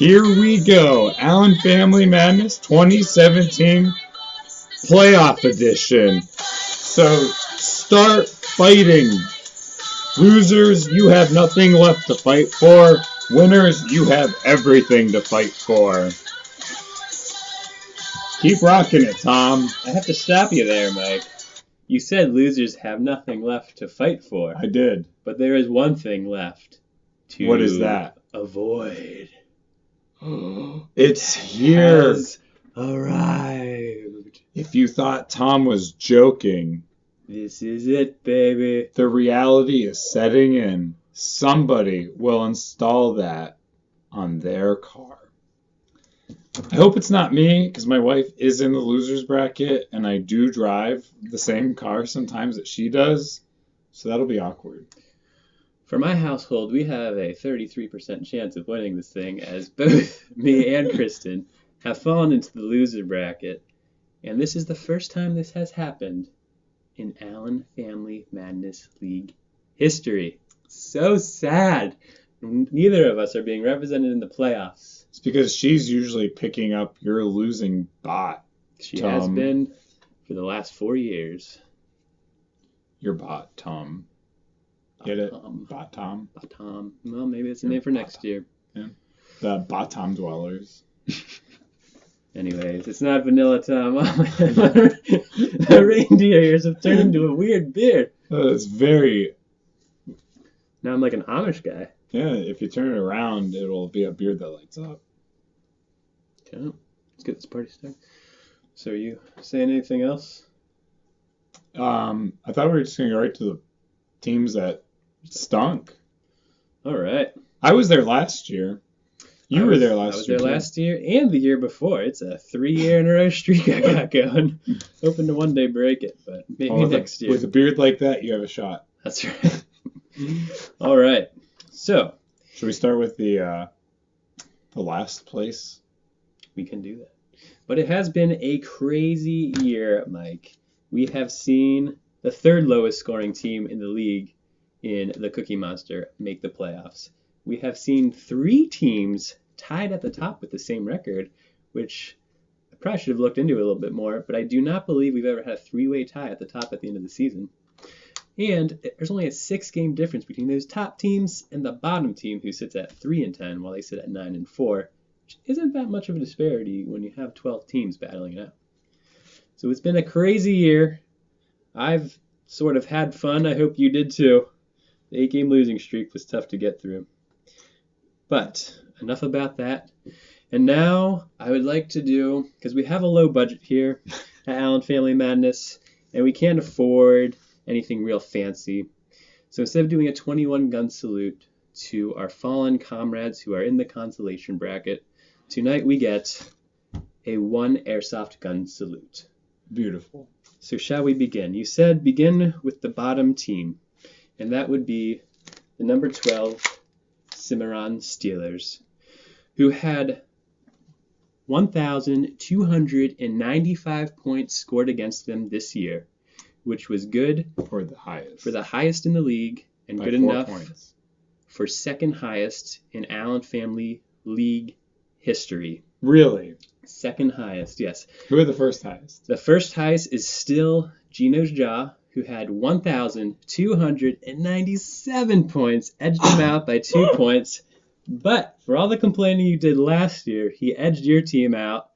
Here we go. Allen Family Madness 2017 Playoff Edition. So start fighting. Losers, you have nothing left to fight for. Winners, you have everything to fight for. Keep rocking it, Tom. I have to stop you there, Mike. You said losers have nothing left to fight for. I did. But there is one thing left to What is that? Avoid. It's here. Has arrived. If you thought Tom was joking, This is it, baby. the reality is setting in. Somebody will install that on their car. I hope it's not me, because my wife is in the loser's bracket, and I do drive the same car sometimes that she does, so that'll be awkward. For my household, we have a 33% chance of winning this thing, as both me and Kristen have fallen into the loser bracket, and this is the first time this has happened in Allen Family Madness League history. So sad. Neither of us are being represented in the playoffs. It's because she's usually picking up your losing bot. She has been for the last 4 years. Your bot, Tom. Get it? Tom. Bot Tom. Bot Tom. Well, maybe it's a name for next year. Yeah. The Bottom Dwellers. Anyways, it's not Vanilla Tom. The reindeer ears have turned into a weird beard. It's very... Now I'm like an Amish guy. Yeah, if you turn it around, it'll be a beard that lights up. Okay, let's get this party started. So are you saying anything else? I thought we were just going to go right to the teams that stunk. All right. I was there last year. You were there last year. I was there last year and the year before. It's a 3-year-in-a-row streak I got going. Hoping to one day break it, but maybe next year. With a beard like that, you have a shot. That's right. All right. So, should we start with the last place? We can do that. But it has been a crazy year, Mike. We have seen the third lowest scoring team in the league in the Cookie Monster make the playoffs. We have seen 3 teams tied at the top with the same record, which I probably should have looked into a little bit more, but I do not believe we've ever had a 3-way tie at the top at the end of the season. And there's only a 6-game difference between those top teams and the bottom team, who sits at 3-10 while they sit at 9-4, which isn't that much of a disparity when you have 12 teams battling it out. So it's been a crazy year. I've sort of had fun. I hope you did too. The 8-game losing streak was tough to get through. But enough about that. And now I would like to do, because we have a low budget here at Allen Family Madness, and we can't afford anything real fancy. So instead of doing a 21-gun salute to our fallen comrades who are in the consolation bracket, tonight we get a 1 airsoft gun salute. Beautiful. So shall we begin? You said begin with the bottom team, and that would be the number 12 Cimarron Steelers, who had 1,295 points scored against them this year, which was good for the highest in the league, and by good 4 enough points. For second highest in Allen Family League history. Really? Second highest, yes. Who are the first highest? The first highest is still Gino's Jaw, who had 1,297 points, edged him out by 2 points. But for all the complaining you did last year, he edged your team out.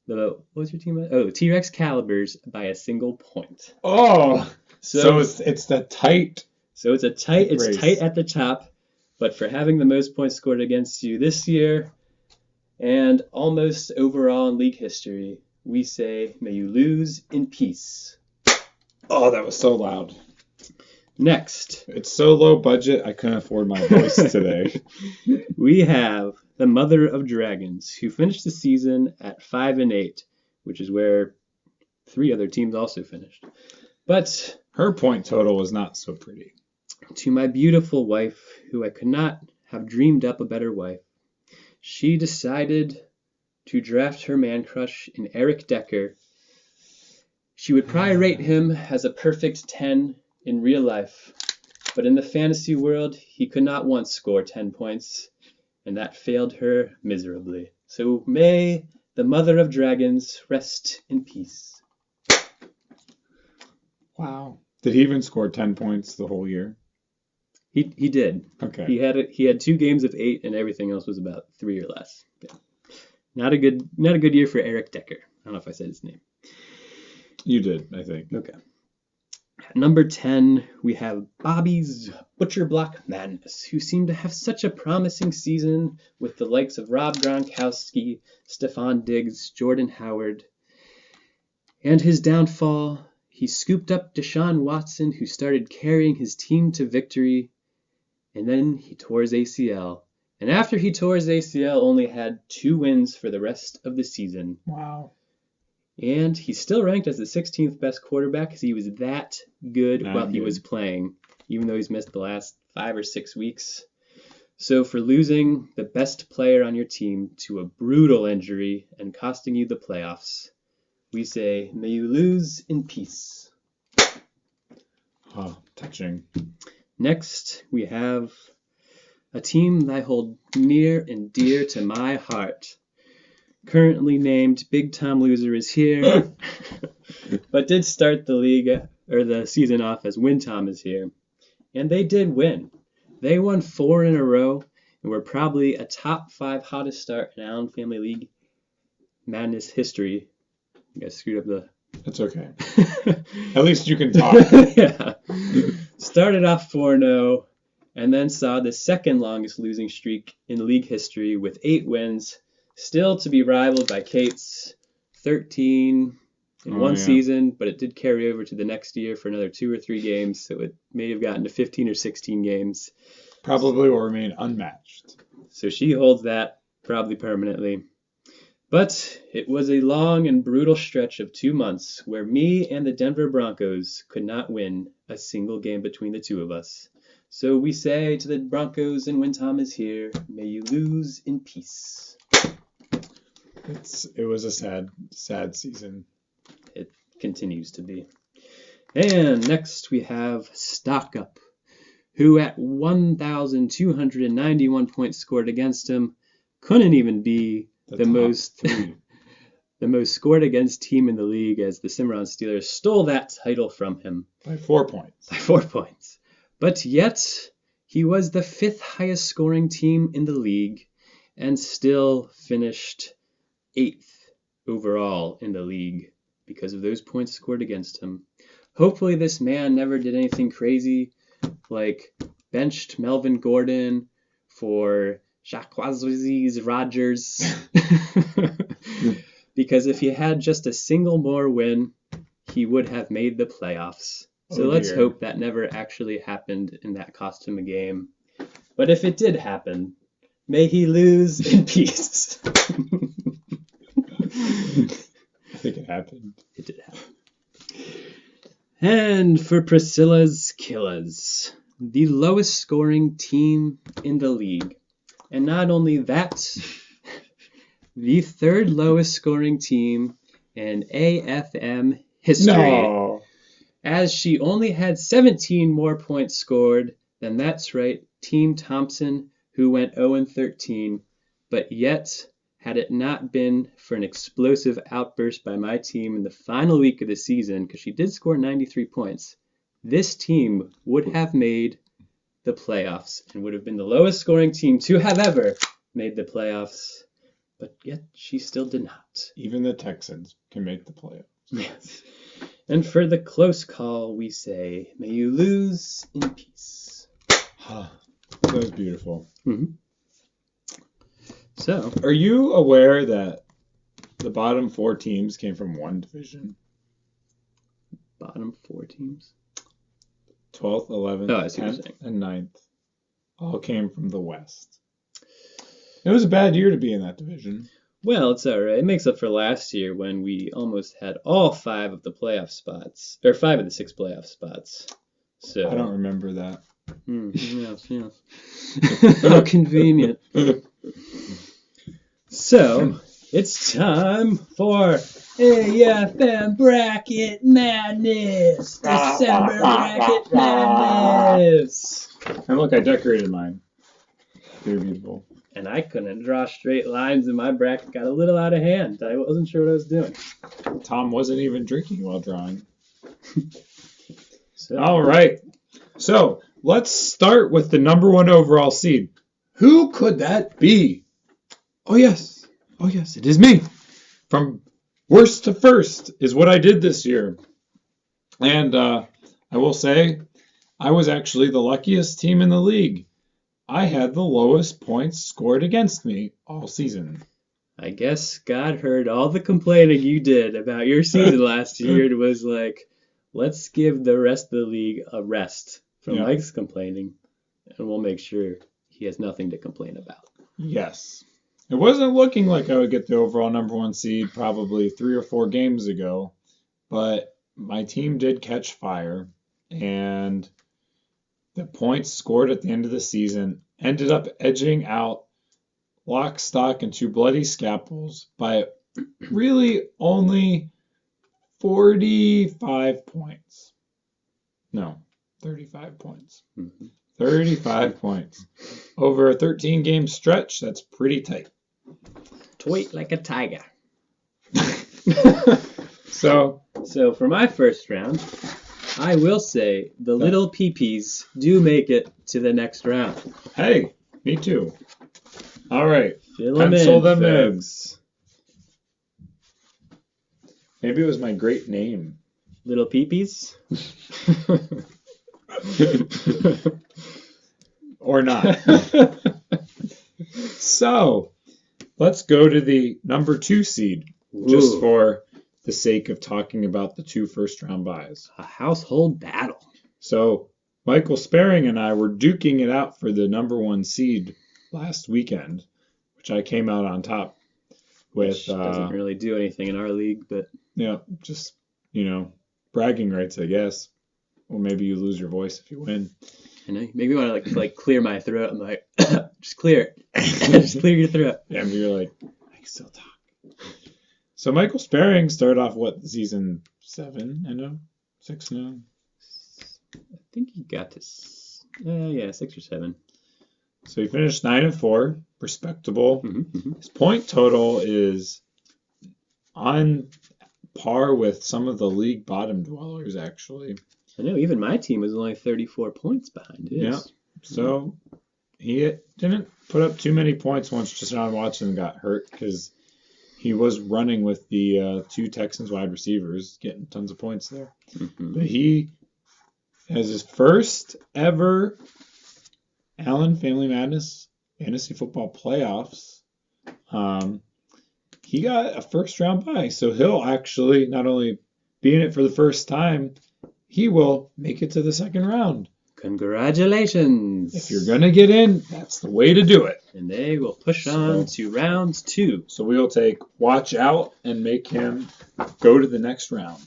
What was your team? T-Rex Calibers by a single point. Oh, so it's the tight. So it's tight race. At the top, but for having the most points scored against you this year, and almost overall in league history, we say, may you lose in peace. Oh, that was so loud. Next. It's so low budget, I couldn't afford my voice today. We have the Mother of Dragons, who finished the season at 5-8, which is where 3 other teams also finished. But her point total was not so pretty. To my beautiful wife, who I could not have dreamed up a better wife, she decided to draft her man crush in Eric Decker. She would probably rate him as a perfect 10 in real life, but in the fantasy world, he could not once score 10 points. and that failed her miserably. So may the mother of dragons rest in peace. Wow. Did he even score 10 points the whole year? He did. Okay. He had 2 games of 8, and everything else was about 3 or less. Yeah. Not a good year for Eric Decker. I don't know if I said his name. You did, I think. Okay. At number 10, we have Bobby's Butcher Block Madness, who seemed to have such a promising season with the likes of Rob Gronkowski, Stephon Diggs, Jordan Howard. And his downfall, he scooped up Deshaun Watson, who started carrying his team to victory, and then he tore his ACL. And after he tore his ACL, only had 2 wins for the rest of the season. Wow. And he's still ranked as the 16th best quarterback because he was that good while he was playing, even though he's missed the last 5 or 6 weeks. So for losing the best player on your team to a brutal injury and costing you the playoffs, we say, may you lose in peace. Oh, touching. Next, we have a team that I hold near and dear to my heart. Currently named Big Tom Loser is here, but did start the league or the season off as Win Tom is here. And they did win. They won 4 in a row and were probably a top 5 hottest start in Allen Family League Madness history. You guys screwed up the... That's okay. At least you can talk. Yeah. Started off 4-0 and then saw the second longest losing streak in league history with 8 wins, still to be rivaled by Kate's 13 in one season, but it did carry over to the next year for another 2 or 3 games, so it may have gotten to 15 or 16 games. Probably will remain unmatched. So she holds that probably permanently. But it was a long and brutal stretch of 2 months where me and the Denver Broncos could not win a single game between the two of us. So we say to the Broncos and Win Tom is here, may you lose in peace. It was a sad season. It continues to be. And next we have Stock Up, who at 1,291 points scored against him couldn't even be the most scored against team in the league, as the Cimarron Steelers stole that title from him. By 4 points. By 4 points. But yet, he was the 5th highest scoring team in the league and still finished 8th overall in the league because of those points scored against him. Hopefully this man never did anything crazy like benched Melvin Gordon for Jacquizzi's Rodgers. Because if he had just a single more win, he would have made the playoffs. So let's hope that never actually happened and that cost him a game. But if it did happen, may he lose in peace. I think it happened. It did happen. And for Priscilla's Killers, the lowest scoring team in the league. And not only that, the 3rd lowest scoring team in AFM history. No. As she only had 17 more points scored than that's right, Team Thompson, who went 0-13. But yet, had it not been for an explosive outburst by my team in the final week of the season, because she did score 93 points, this team would have made the playoffs and would have been the lowest scoring team to have ever made the playoffs. But yet, she still did not. Even the Texans can make the playoffs. Yes. And for the close call, we say, may you lose in peace. That was beautiful. Mm-hmm. So, are you aware that the bottom 4 teams came from one division? Bottom 4 teams? 12th, 11th, 10th, and 9th all came from the West. It was a bad year to be in that division. Well, it's all right. It makes up for last year when we almost had all 5 of the playoff spots, or 5 of the 6 playoff spots. So I don't remember that. Yes. How convenient. So, it's time for AFM Bracket Madness! December Bracket Madness! And look, I decorated mine. Very beautiful. and I couldn't draw straight lines, and my bracket got a little out of hand. I wasn't sure what I was doing. Tom wasn't even drinking while drawing. So, All right. So let's start with the number 1 overall seed. Who could that be? Oh, yes. It is me. From worst to first is what I did this year. And I will say, I was actually the luckiest team in the league. I had the lowest points scored against me all season. I guess God heard all the complaining you did about your season last year and was like, let's give the rest of the league a rest from Mike's complaining, and we'll make sure he has nothing to complain about. Yes. It wasn't looking like I would get the overall number 1 seed probably 3 or 4 games ago, but my team did catch fire, and the points scored at the end of the season ended up edging out Lock, Stock, and Two Bloody Scalpels by really only 45 points. No, 35 points. 35 points. Over a 13-game stretch, that's pretty tight. Tweet like a tiger. So for my first round, I will say the little peepees do make it to the next round. Hey, me too. All right. Pencil them in. Maybe it was my great name. Little peepees? Or not. So, let's go to the number 2 seed, just for the sake of talking about the 2 first-round buys. A household battle. So, Michael Sparing and I were duking it out for the number 1 seed last weekend, which I came out on top with. Which doesn't really do anything in our league, but... Yeah, just, bragging rights, I guess. Or maybe you lose your voice if you win. I know. Maybe you want to like clear my throat. I'm like, just clear it. Just clear your throat. Yeah, but you're like, I can still talk. So Michael Sparing started off, season 7, I know? 6 now? I think he got to, 6 or 7. So he finished 9-4, respectable. His point total is on par with some of the league bottom dwellers, actually. I know, even my team was only 34 points behind his. Yeah, so he didn't put up too many points once Deshaun Watson got hurt, because he was running with the 2 Texans wide receivers, getting tons of points there. But he has his first ever Allen Family Madness Fantasy Football Playoffs. He got a first-round bye, so he'll actually not only be in it for the first time, he will make it to the second round. Congratulations! If you're going to get in, that's the way to do it. And they will push on to round 2. So we'll take Watch Out and make him go to the next round.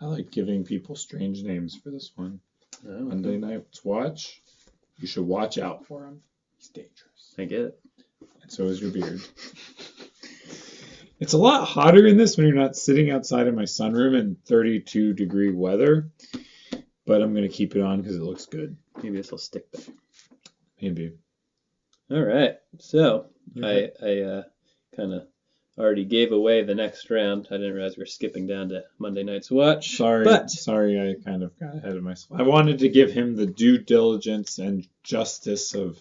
I like giving people strange names for this one. Monday Night's Watch. You should watch out for him. He's dangerous. I get it. And so is your beard. It's a lot hotter in this when you're not sitting outside in my sunroom in 32-degree weather. But I'm going to keep it on because it looks good. Maybe this will stick better. Maybe. All right. So I kind of already gave away the next round. I didn't realize we were skipping down to Monday Night's Watch. Sorry, I kind of got ahead of myself. I wanted to give him the due diligence and justice of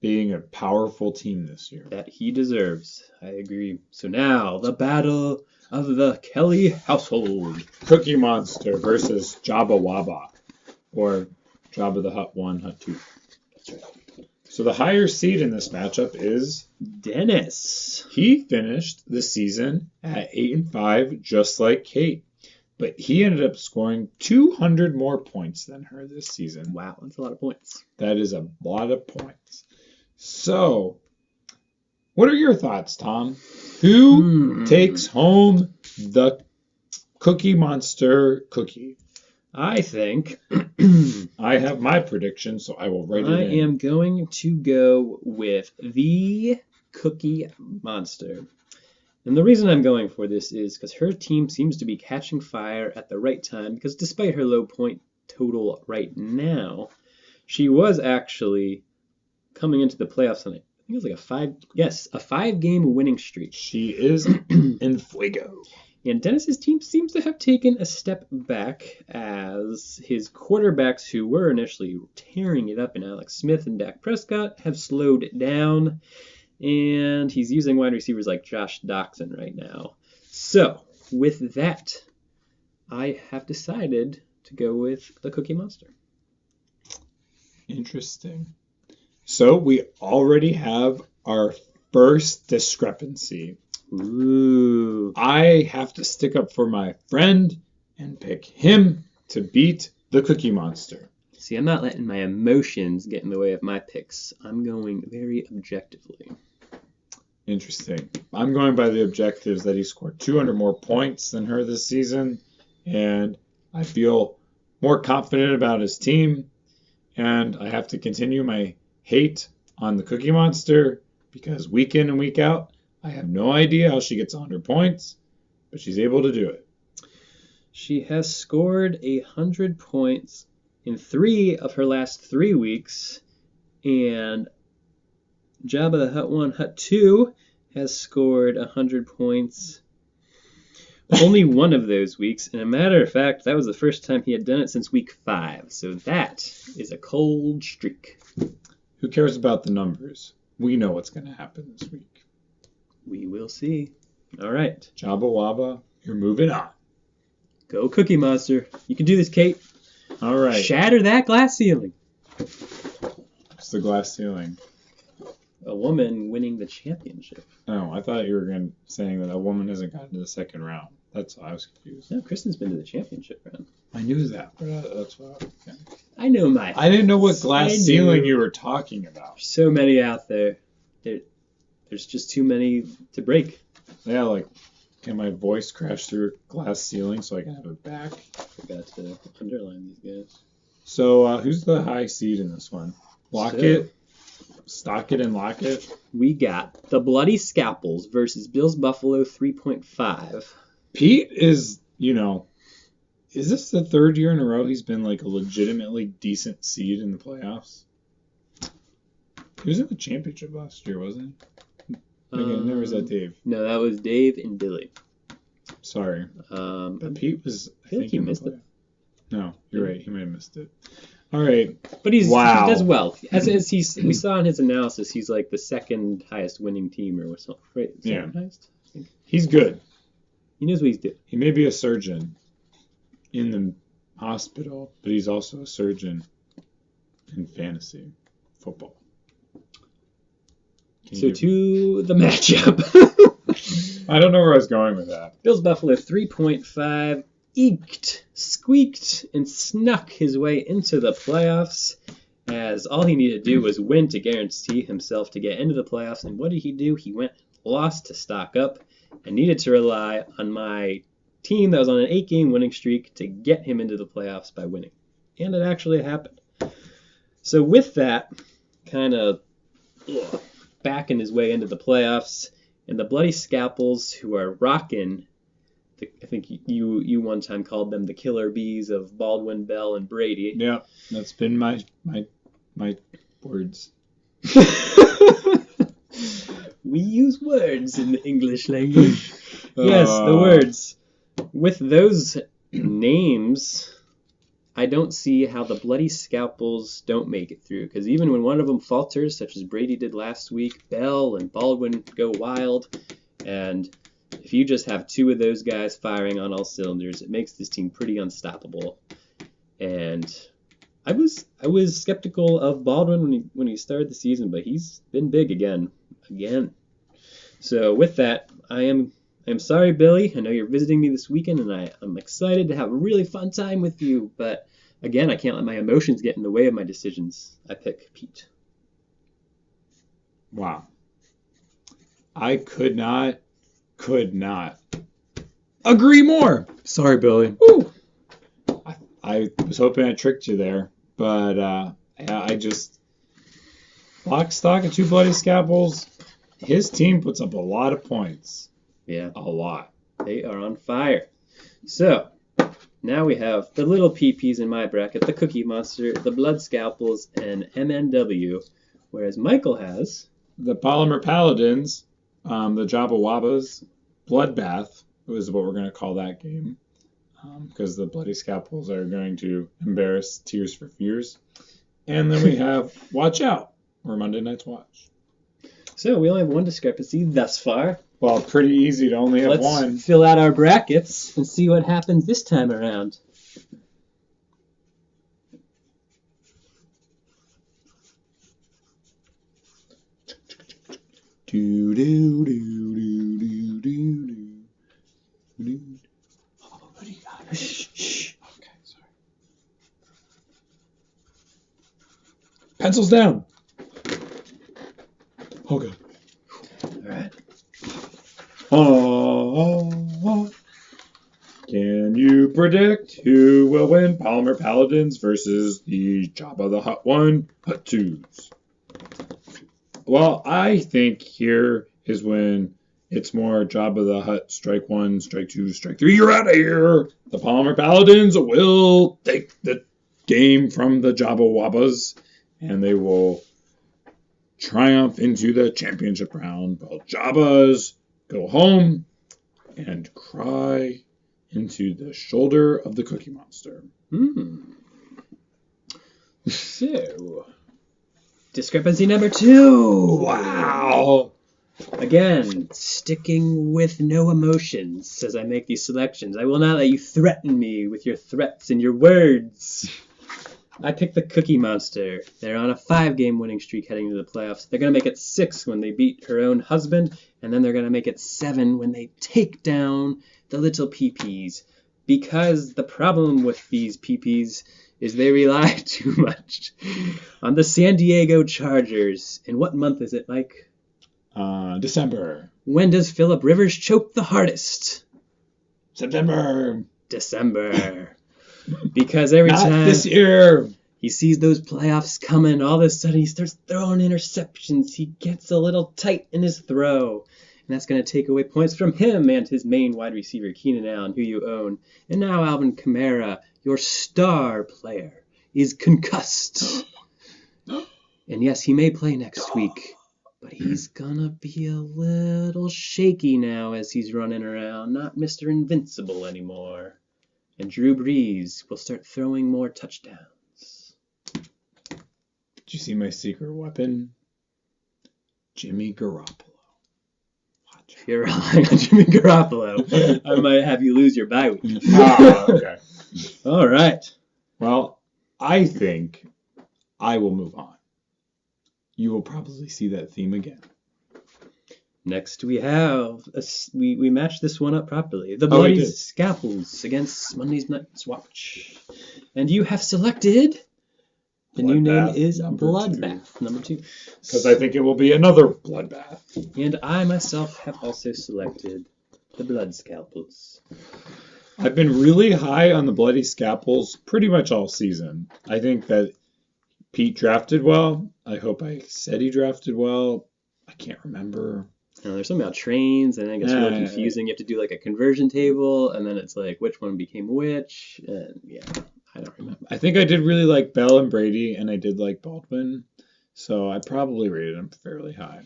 being a powerful team this year. That he deserves. I agree. So now, the battle of the Kelly household. Cookie Monster versus Jabba Wabba, or Jabba the Hutt 1, Hutt 2. That's right. So the higher seed in this matchup is Dennis. He finished the season at 8-5, just like Kate. But he ended up scoring 200 more points than her this season. Wow, that's a lot of points. That is a lot of points. So, what are your thoughts, Tom? Who takes home the Cookie Monster cookie? I think I have my prediction, so I will write it in. I am going to go with the Cookie Monster. And the reason I'm going for this is because her team seems to be catching fire at the right time, because despite her low point total right now, she was actually coming into the playoffs on it. I think it was like a 5-game winning streak. She is in fuego. And Dennis's team seems to have taken a step back as his quarterbacks, who were initially tearing it up in Alex Smith and Dak Prescott, have slowed down. And he's using wide receivers like Josh Doxson right now. So, with that, I have decided to go with the Cookie Monster. Interesting. So, we already have our first discrepancy. Ooh. I have to stick up for my friend and pick him to beat the Cookie Monster. See, I'm not letting my emotions get in the way of my picks. I'm going very objectively. Interesting. I'm going by the objectives that he scored 200 more points than her this season, and I feel more confident about his team, and I have to continue my hate on the Cookie Monster because week in and week out, I have no idea how she gets 100 points, but she's able to do it. She has scored 100 points in 3 of her last 3 weeks, and Jabba the Hutt 1, Hutt 2 has scored 100 points only one of those weeks. And a matter of fact, that was the first time he had done it since week 5. So that is a cold streak. Who cares about the numbers? We know what's going to happen this week. We will see. All right. Jabba Wabba, you're moving on. Go Cookie Monster. You can do this, Kate. All right. Shatter that glass ceiling. It's the glass ceiling. A woman winning the championship. Oh, I thought you were saying that a woman hasn't gotten to the second round. That's why I was confused. No, Kristen's been to the championship round. I knew that, but that's what I know my... I didn't know what glass ceiling you were talking about. There's so many out there. There's just too many to break. Yeah, like, can my voice crash through a glass ceiling so I can have it back? I forgot to underline these guys. So, who's the high seed in this one? Lockett? Stock it and lock it? We got the Bloody Scalpels versus Bills Buffalo 3.5. Pete is, is this the third year in a row he's been like a legitimately decent seed in the playoffs? He was in the championship last year, wasn't he? Again, or was that Dave? No, that was Dave and Billy. Sorry. But Pete was, I feel like he missed it. No, you're right. He might have missed it. All right. But he does well. As we saw in his analysis, he's like the second highest winning team or something. Right? Yeah. Highest? He's good. He knows what he's doing. He may be a surgeon in the hospital, but he's also a surgeon in fantasy football. So to the matchup. I don't know where I was going with that. Bills Buffalo 3.5 squeaked, and snuck his way into the playoffs, as all he needed to do was win to guarantee himself to get into the playoffs. And what did he do? He went lost to stock up and needed to rely on my team that was on an 8-game winning streak to get him into the playoffs by winning. And it actually happened. So with that, kind of backing his way into the playoffs, and the Bloody Scalpels, who are rocking, I think you one time called them the killer bees of Baldwin, Bell, and Brady. Yeah, that's been my words. We use words in the English language. Yes, the words. With those names, I don't see how the Bloody Scalpels don't make it through. Because even when one of them falters, such as Brady did last week, Bell and Baldwin go wild. And if you just have 2 of those guys firing on all cylinders, it makes this team pretty unstoppable. And I was skeptical of Baldwin when he started the season, but he's been big again. So with that, I'm sorry, Billy. I know you're visiting me this weekend, and I'm excited to have a really fun time with you. But again, I can't let my emotions get in the way of my decisions. I pick Pete. Wow. I could not agree more. Sorry, Billy. Woo! I was hoping I tricked you there, but I just lock, stock, and 2 Bloody Scalpels. His team puts up a lot of points. Yeah. A lot. They are on fire. So, now we have the little PPs in my bracket, the Cookie Monster, the Blood Scalpels, and MNW Whereas Michael has the Polymer Paladins, the Jabba Wabbas, Bloodbath is what we're going to call that game. Because the Bloody Scalpels are going to embarrass Tears for Fears. And then we have Watch Out, or Monday Night's Watch. So we only have one discrepancy thus far. Well, pretty easy to only have one. Let's fill out our brackets and see what happens this time around. Do do do do do do do. What do you got? Shh. Okay, sorry. Pencils down. Oh, good. All right. Oh. Can you predict who will win Polymer Paladins versus the Jabba the Hutt 1, Hutt 2s? Well, I think here is when it's more Jabba the Hutt, strike 1, strike 2, strike 3, you're out of here! The Polymer Paladins will take the game from the Jabba Wabbas, and they will triumph into the championship round, while Jabbas go home and cry into the shoulder of the Cookie Monster. So, discrepancy number 2. Wow! Again, sticking with no emotions as I make these selections. I will not let you threaten me with your threats and your words. I picked the Cookie Monster. They're on a 5-game winning streak heading into the playoffs. They're going to make it 6 when they beat her own husband, and then they're going to make it 7 when they take down the little PPs. Because the problem with these PPs is they rely too much on the San Diego Chargers. In what month is it, Mike? December. When does Phillip Rivers choke the hardest? September. December. Because every Not time this year. he sees those playoffs coming, all of a sudden he starts throwing interceptions. He gets a little tight in his throw. And that's going to take away points from him and his main wide receiver, Keenan Allen, who you own. And now Alvin Kamara, your star player, is concussed. And yes, he may play next week, but he's going to be a little shaky now as he's running around. Not Mr. Invincible anymore. And Drew Brees will start throwing more touchdowns. Did you see my secret weapon? Jimmy Garoppolo. If you're relying on Jimmy Garoppolo, I might have you lose your bye week. Okay. All right. Well, I think I will move on. You will probably see that theme again. Next we have, we matched this one up properly. The Bloody Scalpels against Monday's Night's Watch. And you have selected, the new name is Bloodbath, number 2. Because I think it will be another Bloodbath. And I myself have also selected the Blood Scalpels. I've been really high on the Bloody Scalpels pretty much all season. I think that Pete drafted well. I hope I said he drafted well. I can't remember. There's something about trains, and I think it's really confusing. You have to do like a conversion table, and then it's like which one became which, and yeah, I don't remember. I think I did really like Bell and Brady, and I did like Baldwin, so I probably rated him fairly high.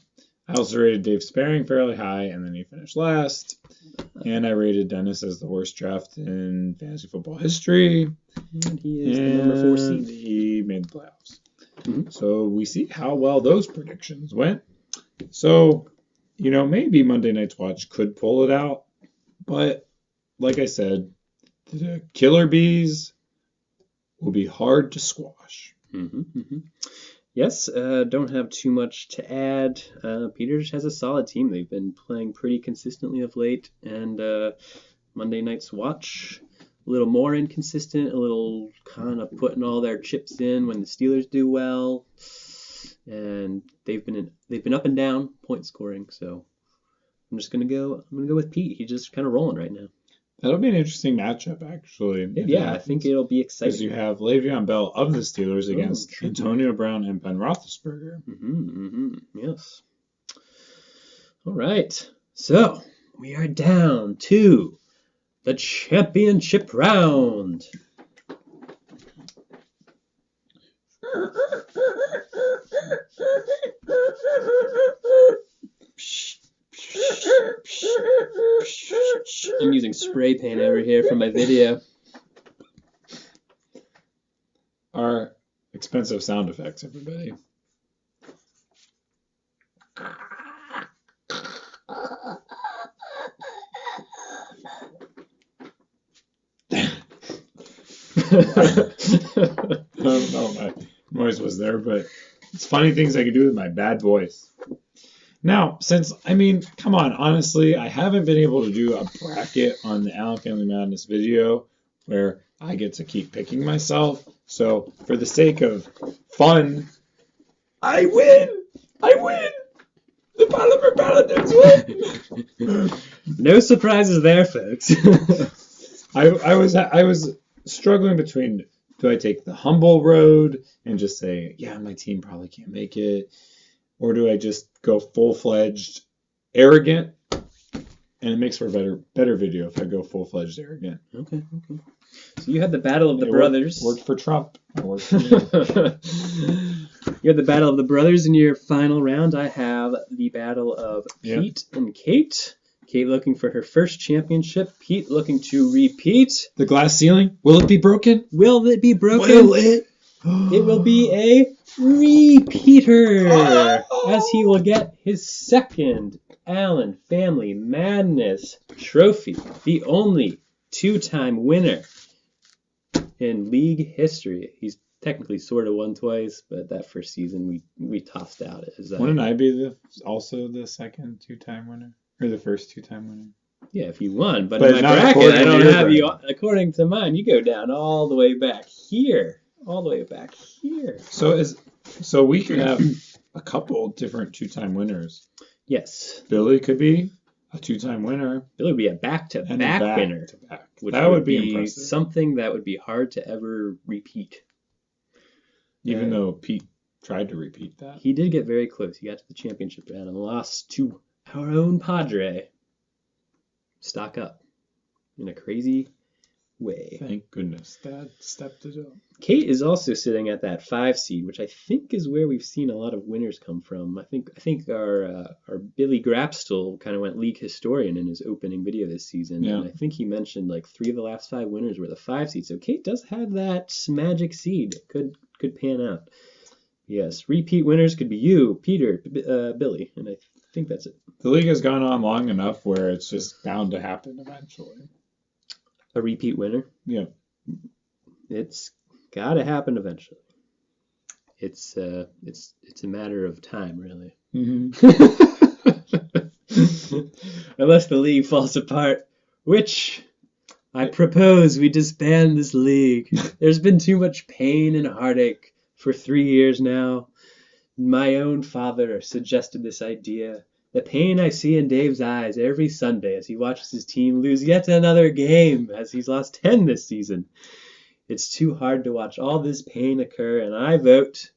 I also rated Dave Sparing fairly high, and then he finished last. And I rated Dennis as the worst draft in fantasy football history. And he is the number 4 seed. He made the playoffs. Mm-hmm. So we see how well those predictions went. So, maybe Monday Night's Watch could pull it out. But, like I said, the Killer Bees will be hard to squash. Mm-hmm, mm-hmm. Yes, don't have too much to add. Peters has a solid team. They've been playing pretty consistently of late. And Monday Night's Watch, a little more inconsistent, a little kind of putting all their chips in when the Steelers do well. And they've been up and down point scoring. So I'm gonna go with Pete. He's just kind of rolling right now. That'll be an interesting matchup, actually. Yeah, I think it'll be exciting. Because you have Le'Veon Bell of the Steelers against Antonio Brown and Ben Roethlisberger. Yes. All right. So we are down to the championship round. spray paint over here for my video. Our expensive sound effects, everybody. I don't know if my voice was there, but it's funny things I can do with my bad voice. Now, come on, honestly, I haven't been able to do a bracket on the Allen Family Madness video where I get to keep picking myself. So, for the sake of fun, I win! The Polymer Paladins win! No surprises there, folks. I was struggling between, do I take the humble road and just say, yeah, my team probably can't make it, or do I just go full-fledged arrogant? And it makes for a better video if I go full-fledged arrogant. Okay. So you had the Battle of the Brothers. Worked for Trump. Worked for me. You had the Battle of the Brothers in your final round. I have the Battle of Pete and Kate. Kate looking for her first championship. Pete looking to repeat. The glass ceiling, will it be broken? Will it be broken? Will it? It will be a repeater, as he will get his second Allen Family Madness trophy, the only two-time winner in league history. He's technically sort of won twice, but that first season we tossed out. Wouldn't I be also the second two-time winner? Or the first two-time winner? Yeah, if you won. But in my bracket, I don't have you. According to mine, you go down all the way back here. So we could have a couple different two-time winners. Yes. Billy could be a two-time winner. Billy would be a back-to-back winner. That would be impressive. Something that would be hard to ever repeat. Even though Pete tried to repeat that. He did get very close. He got to the championship round and lost to our own Padre. Stock up in a crazy way. Thank goodness Dad stepped it up. Kate is also sitting at that 5 seed, which I think is where we've seen a lot of winners come from. I think our Billy Grapstall kind of went league historian in his opening video this season. Yeah. And I think he mentioned like 3 of the last 5 winners were the 5 seed. So Kate does have that magic seed. Could pan out. Yes, repeat winners could be you, Peter, Billy, and I think that's it. The league has gone on long enough where it's just bound to happen eventually. A repeat winner? Yeah. It's got to happen eventually. It's a matter of time, really. Mm-hmm. Unless the league falls apart, which I propose we disband this league. There's been too much pain and heartache for 3 years now. My own father suggested this idea. The pain I see in Dave's eyes every Sunday as he watches his team lose yet another game, as he's lost 10 this season. It's too hard to watch all this pain occur, and I vote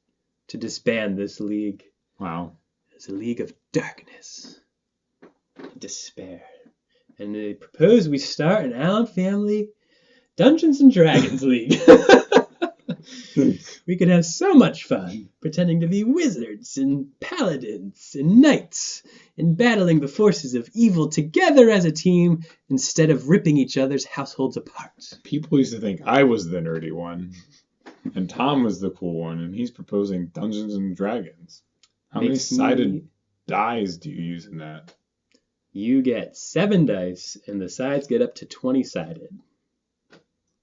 to disband this league. Wow. It's a league of darkness, despair. And they propose we start an Allen Family Dungeons and Dragons League. We could have so much fun pretending to be wizards and paladins and knights and battling the forces of evil together as a team instead of ripping each other's households apart. People used to think I was the nerdy one and Tom was the cool one, and he's proposing Dungeons and Dragons. How many sided dice do you use in that? You get 7 dice and the sides get up to 20 sided.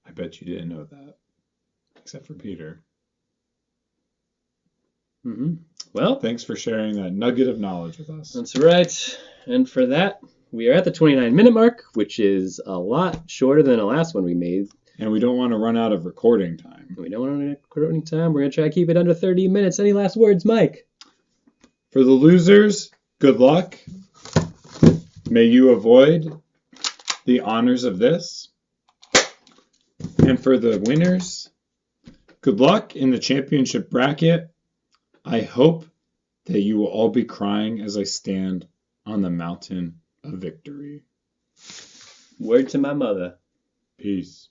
I bet you didn't know that. Except for Peter. Mm-hmm. Well, thanks for sharing that nugget of knowledge with us. That's right. And for that, we are at the 29-minute mark, which is a lot shorter than the last one we made. And we don't want to run out of recording time. We don't want to run out of recording time. We're going to try to keep it under 30 minutes. Any last words, Mike? For the losers, good luck. May you avoid the honors of this. And for the winners, good luck in the championship bracket. I hope that you will all be crying as I stand on the mountain of victory. Word to my mother. Peace.